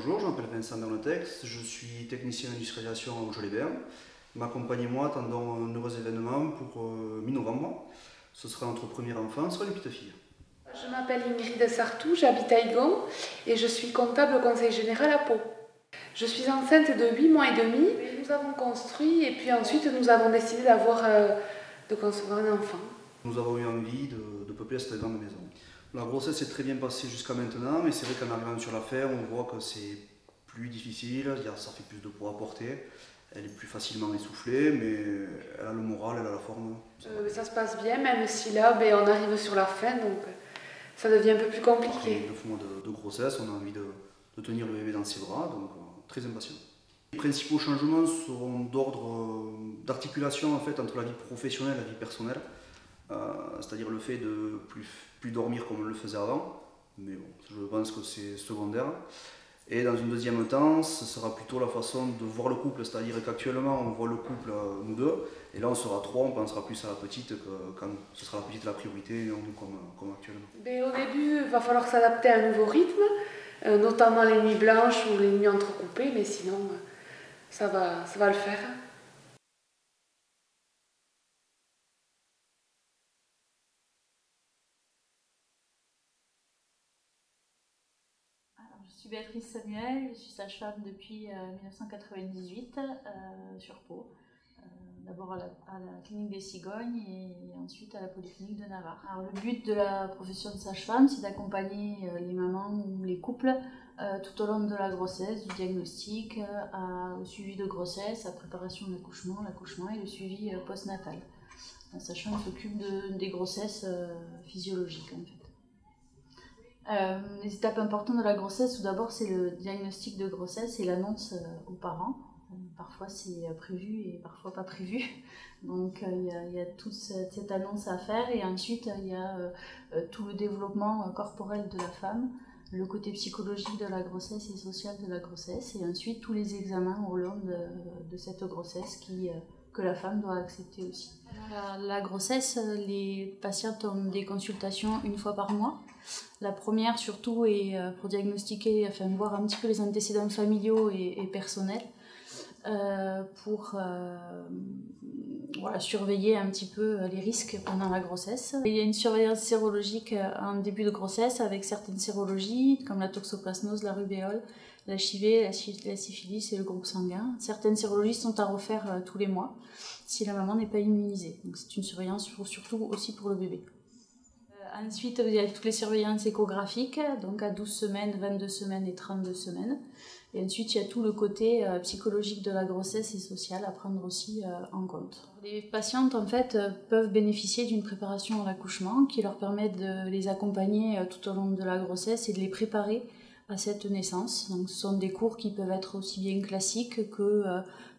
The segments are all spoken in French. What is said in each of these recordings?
bonjour, je m'appelle Vincent Bernetex, je suis technicien d'industrialisation au Jolébert. Ma compagne et moi attendons un heureux événement pour mi-novembre. Ce sera notre premier enfant, ce sera une petite fille. Je m'appelle Ingrid Sartou, j'habite à Igon et je suis comptable au conseil général à Pau. Je suis enceinte de 8 mois et demi. Nous avons construit et puis ensuite nous avons décidé de concevoir un enfant. Nous avons eu envie de peupler cette grande maison. La grossesse s'est très bien passée jusqu'à maintenant, mais c'est vrai qu'en arrivant sur la ferme, on voit que c'est plus difficile, ça fait plus de poids à porter. Elle est plus facilement essoufflée, mais elle a le moral, elle a la forme. Ça se passe bien, même si là on arrive sur la fin, donc ça devient un peu plus compliqué. Après 9 mois de grossesse, on a envie de tenir le bébé dans ses bras, donc très impatient. Les principaux changements seront d'ordre d'articulation en fait, entre la vie professionnelle et la vie personnelle. C'est-à-dire le fait de plus dormir comme on le faisait avant, mais bon, je pense que c'est secondaire. Et dans une deuxième temps, ce sera plutôt la façon de voir le couple, c'est-à-dire qu'actuellement on voit le couple nous deux, et là on sera trois, on pensera plus à la petite que quand ce sera la petite la priorité, non comme actuellement. Au début, il va falloir s'adapter à un nouveau rythme, notamment les nuits blanches ou les nuits entrecoupées, mais sinon ça va le faire. Je suis Béatrice Samuel, je suis sage-femme depuis 1998 sur Pau. D'abord à la clinique des Cigognes et ensuite à la polyclinique de Navarre. Alors, le but de la profession de sage-femme, c'est d'accompagner les mamans ou les couples tout au long de la grossesse, du diagnostic au suivi de grossesse, à la préparation de l'accouchement et le suivi postnatal. La sage-femme s'occupe des grossesses physiologiques en fait. Les étapes importantes de la grossesse, tout d'abord c'est le diagnostic de grossesse et l'annonce aux parents. Parfois c'est prévu et parfois pas prévu, donc il y a toute cette annonce à faire et ensuite il y a tout le développement corporel de la femme, le côté psychologique de la grossesse et social de la grossesse et ensuite tous les examens au long de cette grossesse que la femme doit accepter aussi. La grossesse, les patientes ont des consultations une fois par mois. La première surtout est pour diagnostiquer, enfin voir un petit peu les antécédents familiaux et personnels pour surveiller un petit peu les risques pendant la grossesse. Il y a une surveillance sérologique en début de grossesse avec certaines sérologies comme la toxoplasmose, la rubéole, l'HIV, la syphilis et le groupe sanguin. Certaines sérologies sont à refaire tous les mois si la maman n'est pas immunisée. Donc c'est une surveillance surtout aussi pour le bébé. Ensuite, il y a toutes les surveillances échographiques, donc à 12 semaines, 22 semaines et 32 semaines. Et ensuite, il y a tout le côté psychologique de la grossesse et social à prendre aussi en compte. Les patientes, en fait, peuvent bénéficier d'une préparation à l'accouchement qui leur permet de les accompagner tout au long de la grossesse et de les préparer à cette naissance. Donc, ce sont des cours qui peuvent être aussi bien classiques que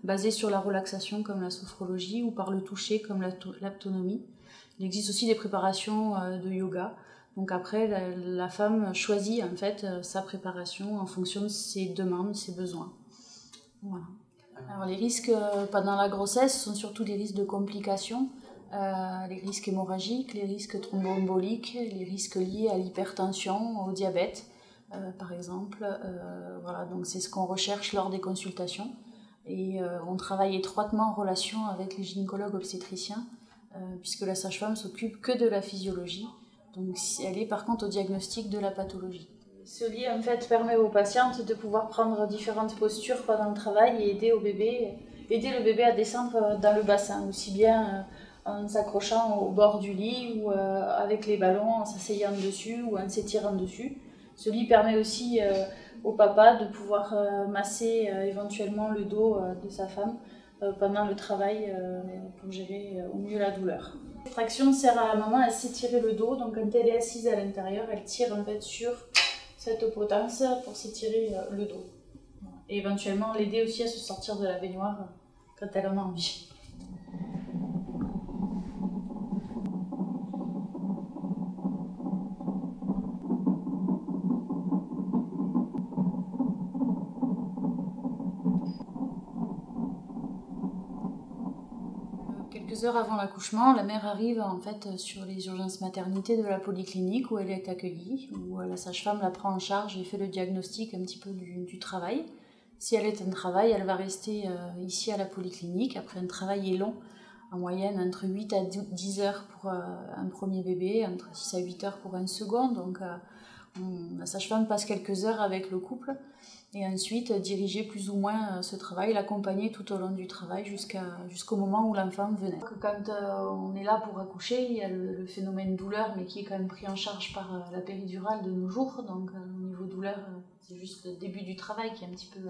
basés sur la relaxation comme la sophrologie ou par le toucher comme l'aptonomie. Il existe aussi des préparations de yoga. Donc après, la femme choisit en fait sa préparation en fonction de ses demandes, ses besoins. Voilà. Alors les risques pendant la grossesse sont surtout des risques de complications, les risques hémorragiques, les risques thromboemboliques, les risques liés à l'hypertension, au diabète, par exemple. Voilà, donc c'est ce qu'on recherche lors des consultations. Et on travaille étroitement en relation avec les gynécologues obstétriciens, puisque la sage-femme s'occupe que de la physiologie, donc elle est par contre au diagnostic de la pathologie. Ce lit en fait permet aux patientes de pouvoir prendre différentes postures pendant le travail et aider le bébé à descendre dans le bassin, aussi bien en s'accrochant au bord du lit ou avec les ballons, en s'asseyant dessus ou en s'étirant dessus. Ce lit permet aussi au papa de pouvoir masser éventuellement le dos de sa femme pendant le travail pour gérer au mieux la douleur. La traction sert à la maman à s'étirer le dos, donc quand elle est assise à l'intérieur, elle tire en fait sur cette potence pour s'étirer le dos. Et éventuellement l'aider aussi à se sortir de la baignoire quand elle en a envie. Quelques heures avant l'accouchement, la mère arrive en fait sur les urgences maternité de la polyclinique où elle est accueillie, où la sage-femme la prend en charge et fait le diagnostic un petit peu du travail. Si elle est en travail, elle va rester ici à la polyclinique. Après, un travail est long, en moyenne entre 8 à 10 heures pour un premier bébé, entre 6 à 8 heures pour un second. Donc la sage-femme passe quelques heures avec le couple et ensuite diriger plus ou moins ce travail, l'accompagner tout au long du travail jusqu'au moment où l'enfant venait. Quand on est là pour accoucher, il y a le phénomène douleur, mais qui est quand même pris en charge par la péridurale de nos jours. Donc au niveau douleur, c'est juste le début du travail qui est un petit peu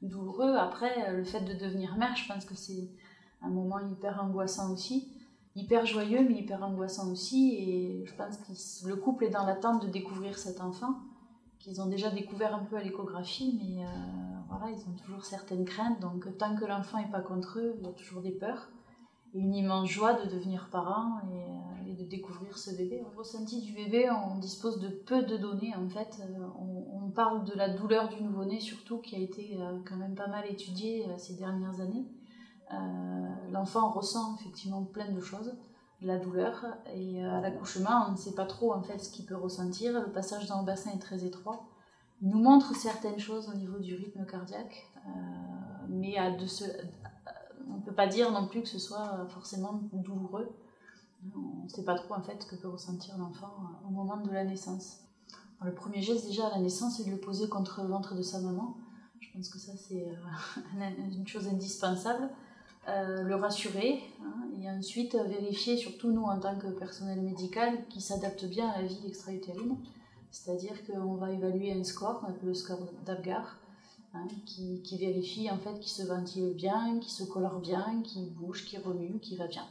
douloureux. Après, le fait de devenir mère, je pense que c'est un moment hyper angoissant aussi. Hyper joyeux, mais hyper angoissant aussi. Et je pense que le couple est dans l'attente de découvrir cet enfant, qu'ils ont déjà découvert un peu à l'échographie, mais voilà, ils ont toujours certaines craintes. Donc tant que l'enfant n'est pas contre eux, il y a toujours des peurs. Et une immense joie de devenir parent et de découvrir ce bébé. Au ressenti du bébé, on dispose de peu de données. En fait, on parle de la douleur du nouveau-né surtout, qui a été quand même pas mal étudiée ces dernières années. L'enfant ressent effectivement plein de choses, de la douleur, et à l'accouchement, on ne sait pas trop en fait ce qu'il peut ressentir. Le passage dans le bassin est très étroit. Il nous montre certaines choses au niveau du rythme cardiaque, mais on ne peut pas dire non plus que ce soit forcément douloureux. On ne sait pas trop en fait ce que peut ressentir l'enfant au moment de la naissance. Alors, le premier geste déjà à la naissance, c'est de le poser contre le ventre de sa maman. Je pense que ça c'est une chose indispensable. Le rassurer, hein, et ensuite vérifier, surtout nous en tant que personnel médical, qu'il s'adapte bien à la vie extra-utérine. C'est-à-dire qu'on va évaluer un score, on appelle le score d'Apgar, hein, qui vérifie en fait qu'il se ventile bien, qu'il se colore bien, qu'il bouge, qu'il remue, qu'il va bien.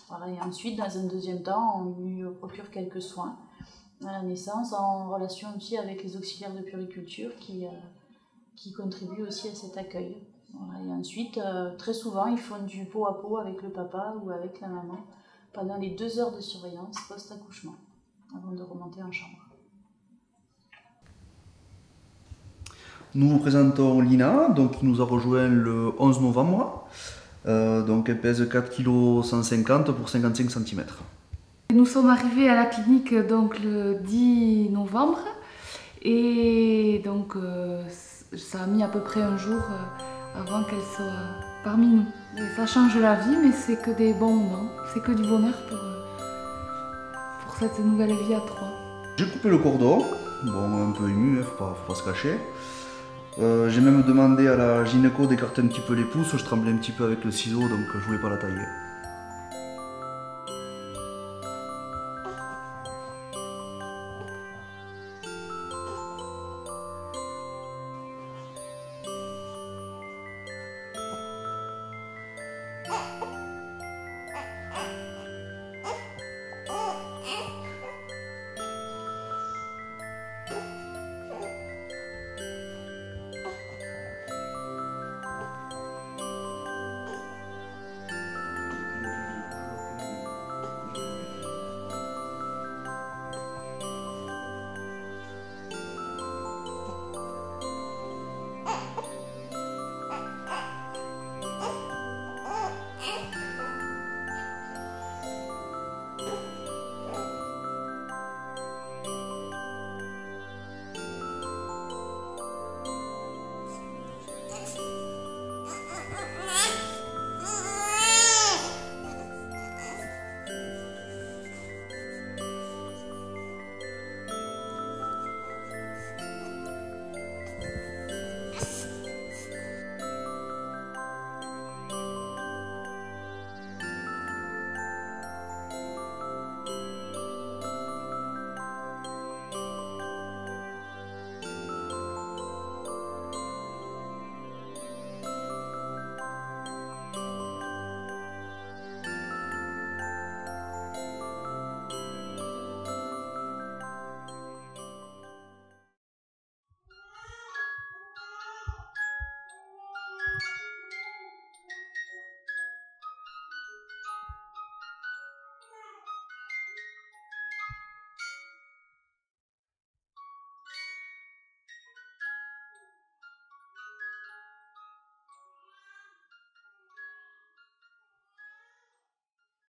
Voilà, et ensuite, dans un deuxième temps, on lui procure quelques soins à la naissance, en relation aussi avec les auxiliaires de puériculture qui contribuent aussi à cet accueil. Voilà, et ensuite, très souvent, ils font du pot à pot avec le papa ou avec la maman pendant les 2 heures de surveillance post-accouchement, avant de remonter en chambre. Nous vous présentons Lina, donc, qui nous a rejoint le 11 novembre. Donc elle pèse 4 kg 150 pour 55 cm. Nous sommes arrivés à la clinique donc, le 10 novembre et donc ça a mis à peu près un jour avant qu'elle soit parmi nous. Et ça change la vie, mais c'est que des bons moments, c'est que du bonheur pour cette nouvelle vie à 3. J'ai coupé le cordon, bon, un peu ému, faut pas se cacher. J'ai même demandé à la gynéco d'écarter un petit peu les pouces, je tremblais un petit peu avec le ciseau, donc je voulais pas la tailler.